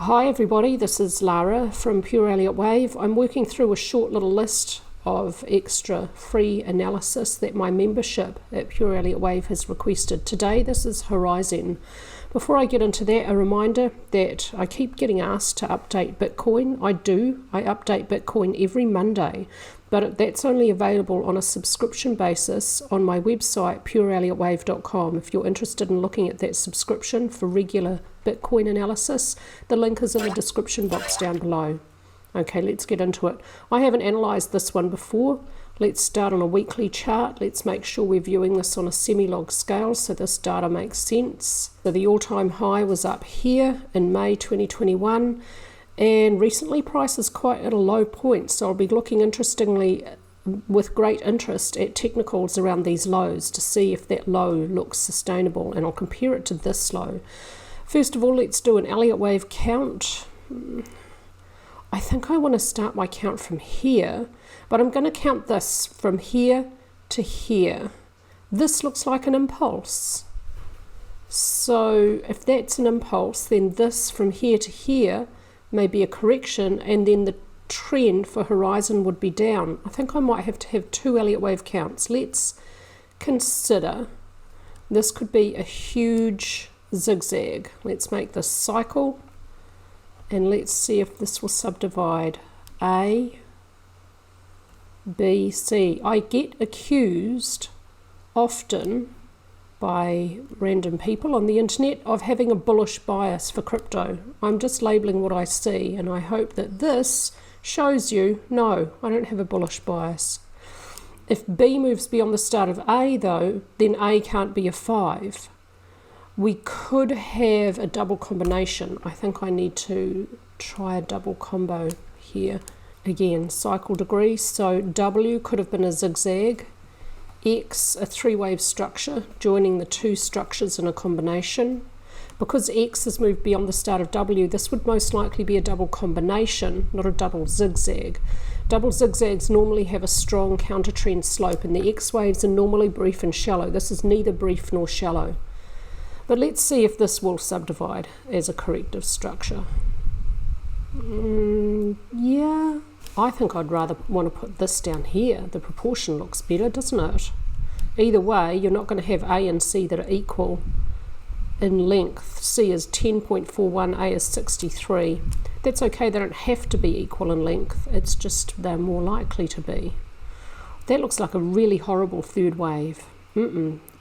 Hi everybody, this is Lara from Pure Elliott Wave. I'm working through a short little list of extra free analysis that my membership at Pure Elliott Wave has requested. Today this is Horizen. Before I get into that, a reminder that I keep getting asked to update Bitcoin. I update Bitcoin every Monday, but that's only available on a subscription basis on my website pureelliottwave.com. If you're interested in looking at that subscription for regular Bitcoin analysis, the link is in the description box down below. Okay, let's get into it. I haven't analysed this one before. Let's start on a weekly chart. Let's make sure we're viewing this on a semi-log scale so this data makes sense. So the all-time high was up here in May 2021, and recently price is quite at a low point, so I'll be looking with great interest at technicals around these lows to see if that low looks sustainable, and I'll compare it to this low. First of all, let's do an Elliott Wave count. I think I want to start my count from here, but I'm going to count this from here to here. This looks like an impulse. So if that's an impulse, then this from here to here may be a correction, and then the trend for Horizen would be down. I think I might have to have two Elliott Wave counts. Let's consider this could be a huge zigzag. Let's make this cycle. And let's see if this will subdivide A, B, C. I get accused often by random people on the internet of having a bullish bias for crypto. I'm just labeling what I see, and I hope that this shows you, no, I don't have a bullish bias. If B moves beyond the start of A though, then A can't be a 5. We could have a double combination. I think I need to try a double combo here. Again, cycle degrees. So W could have been a zigzag. X, a three-wave structure, joining the two structures in a combination. Because X has moved beyond the start of W, this would most likely be a double combination, not a double zigzag. Double zigzags normally have a strong counter-trend slope, and the X waves are normally brief and shallow. This is neither brief nor shallow. But let's see if this will subdivide as a corrective structure. Yeah, I think I'd rather want to put this down here. The proportion looks better, doesn't it? Either way, you're not going to have A and C that are equal in length. C is 10.41, A is 63. That's okay, they don't have to be equal in length. It's just they're more likely to be. That looks like a really horrible third wave.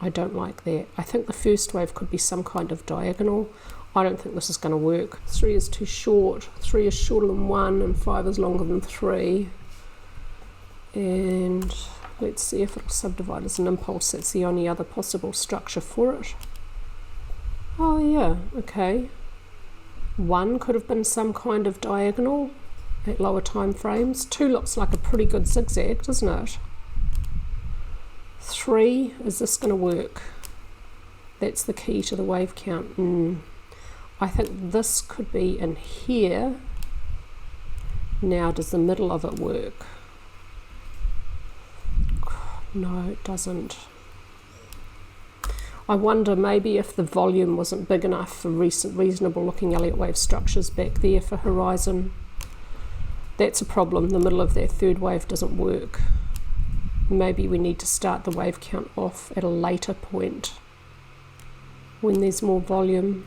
I don't like that. I think the first wave could be some kind of diagonal. I don't think this is going to work. 3 is too short. 3 is shorter than 1, and 5 is longer than 3. And let's see if it'll subdivide as an impulse. That's the only other possible structure for it. Oh yeah, okay. 1 could have been some kind of diagonal at lower time frames. 2 looks like a pretty good zigzag, doesn't it? 3, is this going to work? That's the key to the wave count. I think this could be in here. Now, does the middle of it work? No, it doesn't. I wonder maybe if the volume wasn't big enough for reasonable looking Elliott Wave structures back there for Horizen. That's a problem. The middle of that third wave doesn't work. Maybe we need to start the wave count off at a later point when there's more volume.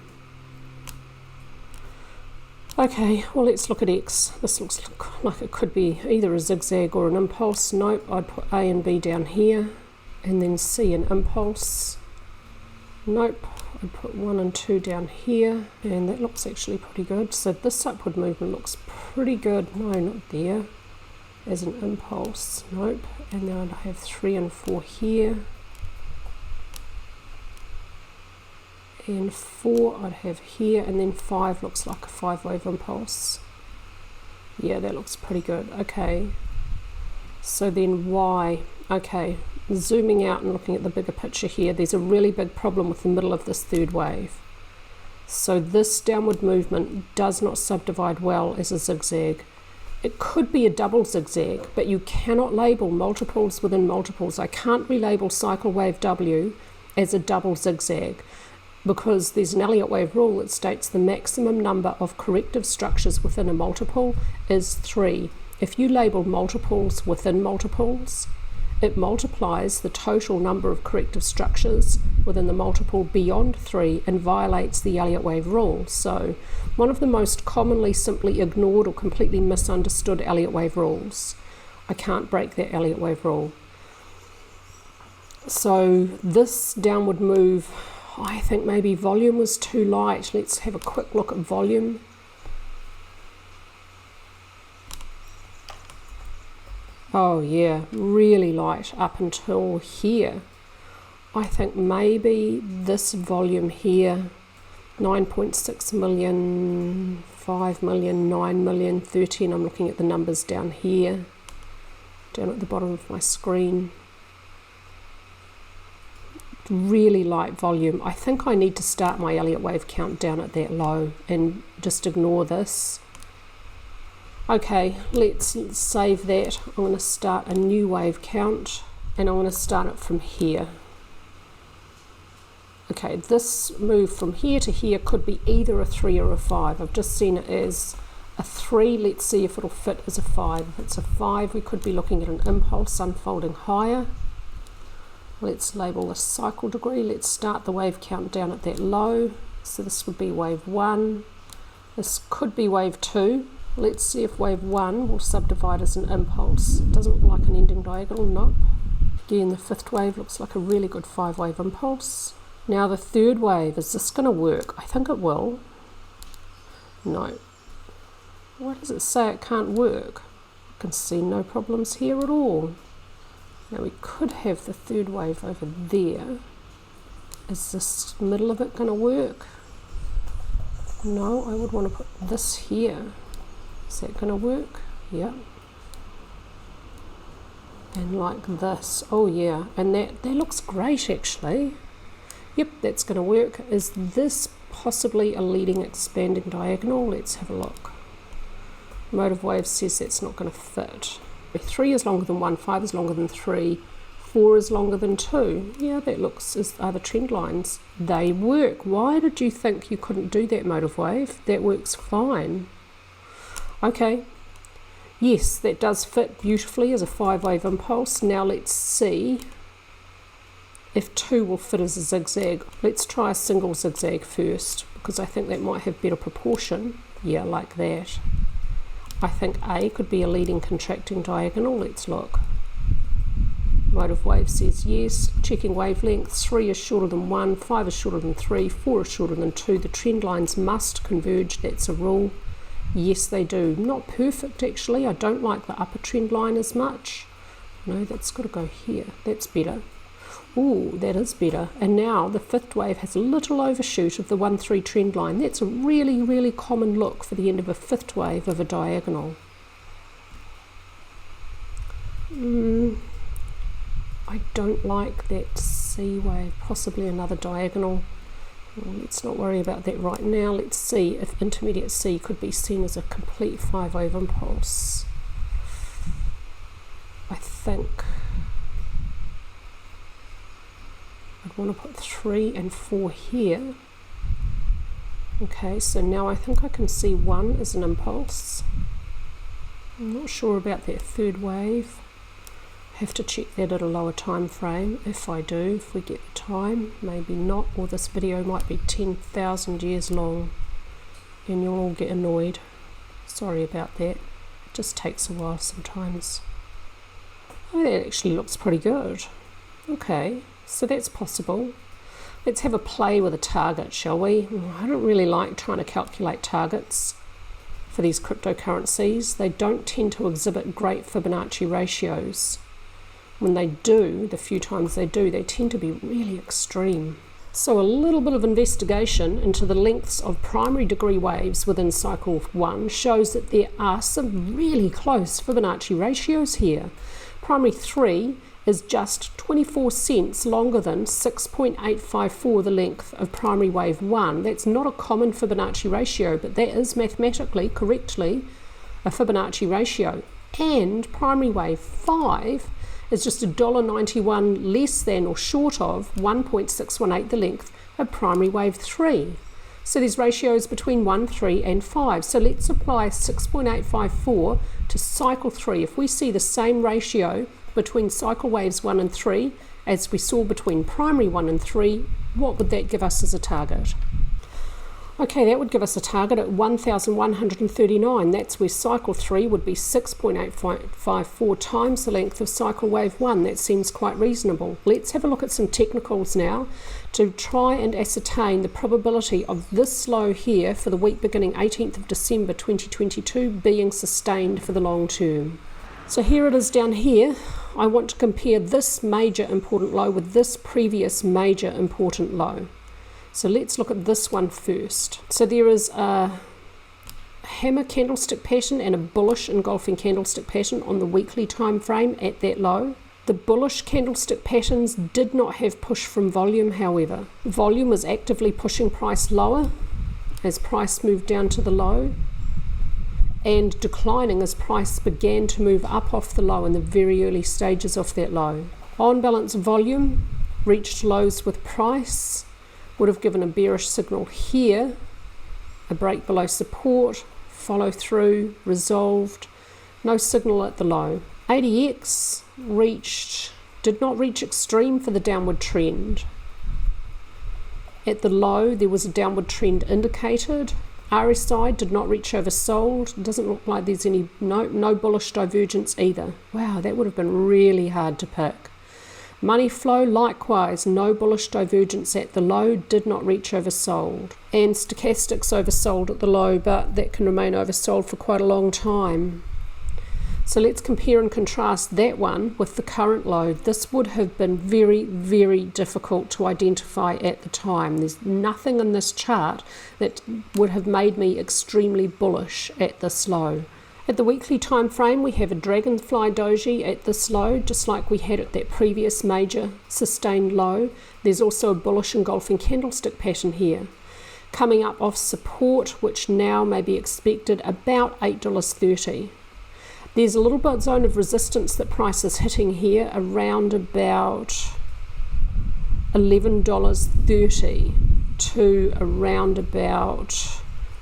Okay, well let's look at X. This looks like it could be either a zigzag or an impulse. Nope, I'd put A and B down here, and then C an impulse. Nope, I'd put 1 and 2 down here, and that looks actually pretty good. So this upward movement looks pretty good. No, not there. As an impulse, nope, and then I'd have 3 and 4 here, and 4 I'd have here, and then 5 looks like a 5-wave impulse. Yeah, that looks pretty good. Okay, so then Y, okay, zooming out and looking at the bigger picture here, there's a really big problem with the middle of this third wave. So this downward movement does not subdivide well as a zigzag. It could be a double zigzag, but you cannot label multiples within multiples. I can't relabel cycle wave W as a double zigzag. because there's an Elliott Wave rule that states the maximum number of corrective structures within a multiple is 3. If you label multiples within multiples, it multiplies the total number of corrective structures within the multiple beyond 3 and violates the Elliott Wave rule. So one of the most commonly simply ignored or completely misunderstood Elliott Wave rules. I can't break that Elliott Wave rule. So this downward move, I think maybe volume was too light. Let's have a quick look at volume. Oh yeah, really light up until here. I think maybe this volume here, 9.6 million, 5 million, 9 million, 13, I'm looking at the numbers down here, down at the bottom of my screen. Really light volume. I think I need to start my Elliott Wave count down at that low and just ignore this. Okay, let's save that. I'm going to start a new wave count and I'm going to start it from here. Okay, this move from here to here could be either a 3 or a 5. I've just seen it as a 3. Let's see if it'll fit as a 5. If it's a 5, we could be looking at an impulse unfolding higher. Let's label the cycle degree. Let's start the wave count down at that low. So this would be wave 1. This could be wave 2. Let's see if wave 1 will subdivide as an impulse. It doesn't look like an ending diagonal, nope. Again, the 5th wave looks like a really good 5-wave impulse. Now the 3rd wave, is this going to work? I think it will. No. Why does it say it can't work? I can see no problems here at all. Now we could have the 3rd wave over there. Is this middle of it going to work? No, I would want to put this here. Is that going to work? Yeah. And like this. Oh yeah, and that looks great actually. Yep, that's going to work. Is this possibly a leading expanding diagonal? Let's have a look. Motive wave says that's not going to fit. 3 is longer than 1, 5 is longer than 3, 4 is longer than 2. Yeah, that looks as other trend lines. They work. Why did you think you couldn't do that, motive wave? That works fine. Okay. Yes, that does fit beautifully as a 5-wave impulse. Now let's see if 2 will fit as a zigzag. Let's try a single zigzag first, because I think that might have better proportion. Yeah, like that. I think A could be a leading contracting diagonal. Let's look. Motive wave says yes. Checking wavelengths. 3 is shorter than 1, 5 is shorter than 3, 4 is shorter than 2. The trend lines must converge. That's a rule. Yes, they do. Not perfect actually. I don't like the upper trend line as much. No, that's got to go here. That's better. Ooh, that is better. And now the 5th wave has a little overshoot of the 1-3 trend line. That's a really, really common look for the end of a 5th wave of a diagonal. I don't like that C wave, possibly another diagonal. Well, let's not worry about that right now. Let's see if intermediate C could be seen as a complete 5-wave impulse. I think I'd want to put 3 and 4 here. Okay, so now I think I can see 1 as an impulse. I'm not sure about that 3rd wave. Have to check that at a lower time frame. If I do, if we get the time, maybe not, or this video might be 10,000 years long and you'll all get annoyed. Sorry about that. It just takes a while sometimes. Oh, that actually looks pretty good. Okay, so that's possible. Let's have a play with a target, shall we? I don't really like trying to calculate targets for these cryptocurrencies. They don't tend to exhibit great Fibonacci ratios. When they do, the few times they do, they tend to be really extreme. So a little bit of investigation into the lengths of primary degree waves within cycle 1 shows that there are some really close Fibonacci ratios here. Primary 3 is just 24 cents longer than 6.854 the length of primary wave 1. That's not a common Fibonacci ratio, but that is mathematically, correctly, a Fibonacci ratio. And primary wave 5 is just $1.91 less than or short of 1.618 the length a primary wave 3. So there's ratios between 1, 3 and 5. So let's apply 6.854 to cycle 3. If we see the same ratio between cycle waves 1 and 3 as we saw between primary 1 and 3, what would that give us as a target? Okay, that would give us a target at 1,139. That's where cycle 3 would be 6.854 times the length of cycle wave 1. That seems quite reasonable. Let's have a look at some technicals now to try and ascertain the probability of this low here for the week beginning 18th of December 2022 being sustained for the long term. So here it is down here. I want to compare this major important low with this previous major important low. So let's look at this one first. So there is a hammer candlestick pattern and a bullish engulfing candlestick pattern on the weekly time frame at that low. The bullish candlestick patterns did not have push from volume, however. Volume was actively pushing price lower as price moved down to the low, and declining as price began to move up off the low in the very early stages of that low. On balance, volume reached lows with price, would have given a bearish signal here, a break below support, follow through, resolved, no signal at the low. ADX did not reach extreme for the downward trend. At the low there was a downward trend indicated. RSI did not reach oversold. It doesn't look like there's no bullish divergence either. Wow, that would have been really hard to pick. Money flow, likewise, no bullish divergence at the low, did not reach oversold. And stochastics oversold at the low, but that can remain oversold for quite a long time. So let's compare and contrast that one with the current low. This would have been very, very difficult to identify at the time. There's nothing in this chart that would have made me extremely bullish at this low. At the weekly time frame, we have a dragonfly doji at this low, just like we had at that previous major sustained low. There's also a bullish engulfing candlestick pattern here, coming up off support, which now may be expected about $8.30. There's a little bit zone of resistance that price is hitting here around about $11.30 to around about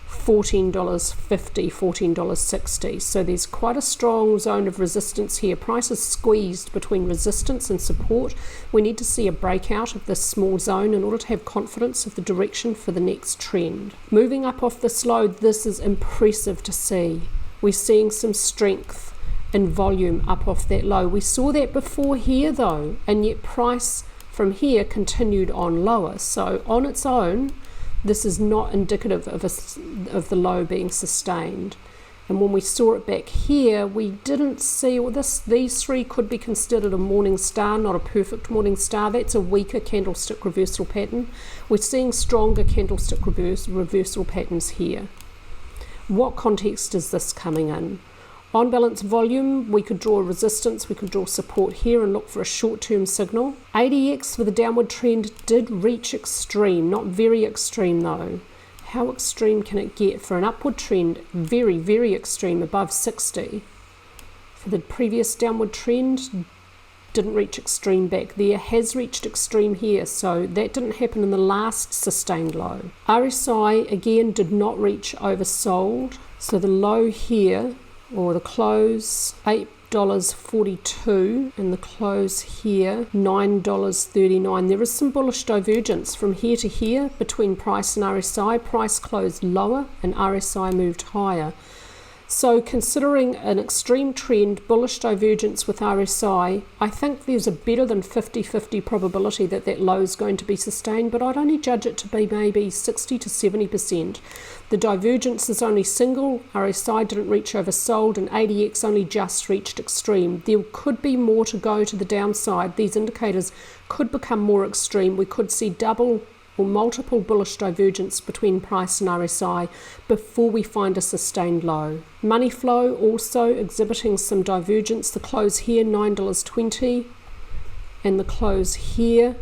$14.50, $14.60. So there's quite a strong zone of resistance here. Price is squeezed between resistance and support. We need to see a breakout of this small zone in order to have confidence of the direction for the next trend. Moving up off this low, this is impressive to see. We're seeing some strength in volume up off that low. We saw that before here though, and yet price from here continued on lower. So on its own, this is not indicative of the low being sustained. And when we saw it back here, we didn't see, well, these three could be considered a morning star, not a perfect morning star. That's a weaker candlestick reversal pattern. We're seeing stronger candlestick reversal patterns here. What context is this coming in? On balance volume, we could draw a resistance, we could draw support here and look for a short-term signal. ADX for the downward trend did reach extreme, not very extreme though. How extreme can it get? For an upward trend, very, very extreme, above 60. For the previous downward trend, didn't reach extreme back there, has reached extreme here, so that didn't happen in the last sustained low. RSI again did not reach oversold, so the low here, or the close, $8.42, and the close here, $9.39. There is some bullish divergence from here to here between price and RSI. Price closed lower and RSI moved higher. So considering an extreme trend, bullish divergence with RSI, I think there's a better than 50-50 probability that that low is going to be sustained, but I'd only judge it to be maybe 60 to 70%. The divergence is only single, RSI didn't reach oversold, and ADX only just reached extreme. There could be more to go to the downside. These indicators could become more extreme. We could see double or multiple bullish divergence between price and RSI before we find a sustained low. Money flow also exhibiting some divergence. The close here, $9.20, and the close here,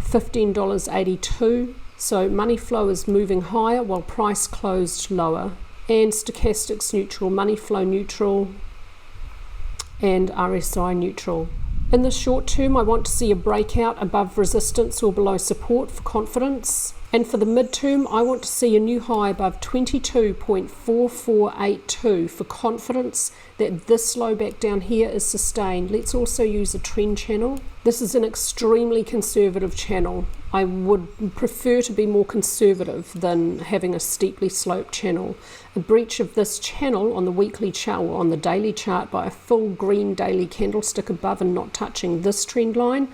$15.82. So money flow is moving higher while price closed lower. And stochastics neutral, money flow neutral, and RSI neutral. In the short term, I want to see a breakout above resistance or below support for confidence. And for the midterm, I want to see a new high above 22.4482 for confidence that this low back down here is sustained. Let's also use a trend channel. This is an extremely conservative channel. I would prefer to be more conservative than having a steeply sloped channel. A breach of this channel on the weekly chart or on the daily chart by a full green daily candlestick above and not touching this trend line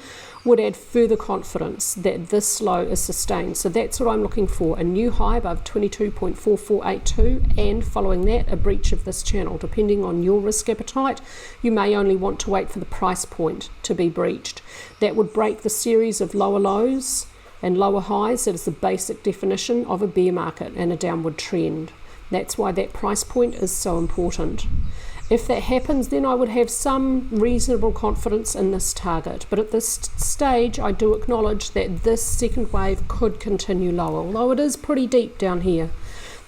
would add further confidence that this low is sustained. So that's what I'm looking for, a new high above 22.4482 and following that a breach of this channel. Depending on your risk appetite, you may only want to wait for the price point to be breached. That would break the series of lower lows and lower highs. That is the basic definition of a bear market and a downward trend. That's why that price point is so important. If that happens, then I would have some reasonable confidence in this target. But at this stage, I do acknowledge that this second wave could continue lower, although it is pretty deep down here.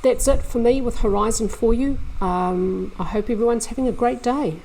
That's it for me with Horizen for you. I hope everyone's having a great day.